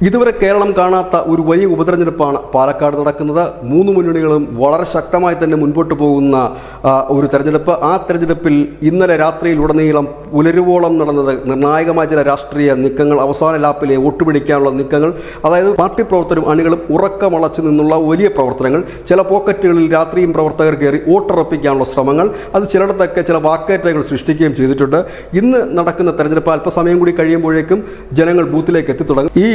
ഇതുവരെ കേരളം കാണാത്ത ഒരു വലിയ ഉപതെരഞ്ഞെടുപ്പാണ് പാലക്കാട് നടക്കുന്നത്. മൂന്ന് മുന്നണികളും വളരെ ശക്തമായി തന്നെ മുൻപോട്ട് പോകുന്ന ഒരു തെരഞ്ഞെടുപ്പ്. ആ തെരഞ്ഞെടുപ്പിൽ ഇന്നലെ രാത്രിയിലുടനീളം പുലരുവോളം നടന്നത് നിർണായകമായ ചില രാഷ്ട്രീയ നീക്കങ്ങൾ, അവസാന ലാപ്പിലെ വോട്ട് പിടിക്കാനുള്ള നീക്കങ്ങൾ, അതായത് പാർട്ടി പ്രവർത്തകരും അണികളും ഉറക്കമളച്ചു നിന്നുള്ള വലിയ പ്രവർത്തനങ്ങൾ, ചില പോക്കറ്റുകളിൽ രാത്രിയും പ്രവർത്തകർ കയറി വോട്ടുറപ്പിക്കാനുള്ള ശ്രമങ്ങൾ, അത് ചിലയിടത്തൊക്കെ ചില വാക്കേറ്റങ്ങൾ സൃഷ്ടിക്കുകയും ചെയ്തിട്ടുണ്ട്. ഇന്ന് നടക്കുന്ന തെരഞ്ഞെടുപ്പ് അല്പസമയം കൂടി കഴിയുമ്പോഴേക്കും ജനങ്ങൾ ബൂത്തിലേക്ക് എത്തിത്തുടങ്ങും. ഈ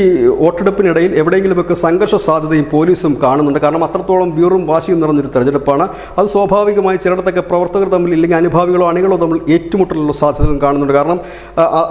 വോട്ടെടുപ്പിനിടയിൽ എവിടെയെങ്കിലുമൊക്കെ സംഘർഷ സാധ്യതയും പോലീസും കാണുന്നുണ്ട്. കാരണം അത്രത്തോളം വീറും വാശിയും നിറഞ്ഞൊരു തെരഞ്ഞെടുപ്പാണ്. അത് സ്വാഭാവികമായി ചിലയിടത്തൊക്കെ പ്രവർത്തകർ തമ്മിൽ ഇല്ലെങ്കിൽ അനുഭാവികളോ അണികളോ തമ്മിൽ ഏറ്റുമുട്ടലുള്ള സാധ്യതകളും കാണുന്നുണ്ട്. കാരണം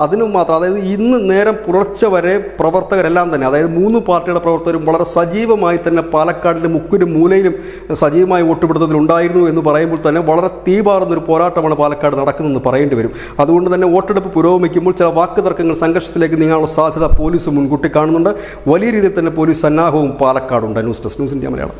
അതിനും മാത്രം, അതായത് ഇന്ന് നേരം പുലർച്ചെ വരെ പ്രവർത്തകരെല്ലാം തന്നെ, അതായത് മൂന്ന് പാർട്ടിയുടെ പ്രവർത്തകരും വളരെ സജീവമായി തന്നെ പാലക്കാടിൻ്റെ മുക്കിലും മൂലയിലും സജീവമായി വോട്ടുപിടുത്തത്തിൽ ഉണ്ടായിരുന്നു എന്ന് പറയുമ്പോൾ തന്നെ വളരെ തീപാറുന്നൊരു പോരാട്ടമാണ് പാലക്കാട് നടക്കുന്നതെന്ന് പറയേണ്ടി വരും. അതുകൊണ്ട് തന്നെ വോട്ടെടുപ്പ് പുരോഗമിക്കുമ്പോൾ ചില വാക്കുതർക്കങ്ങൾ സംഘർഷത്തിലേക്ക് നീങ്ങാനുള്ള സാധ്യത പോലീസ് മുൻകൂട്ടി കാണുന്നുണ്ട്. വലിയ രീതിയിൽ തന്നെ പോലീസ് സന്നാഹവും പാലക്കാടുണ്ട്. News desk, news India Malayalam.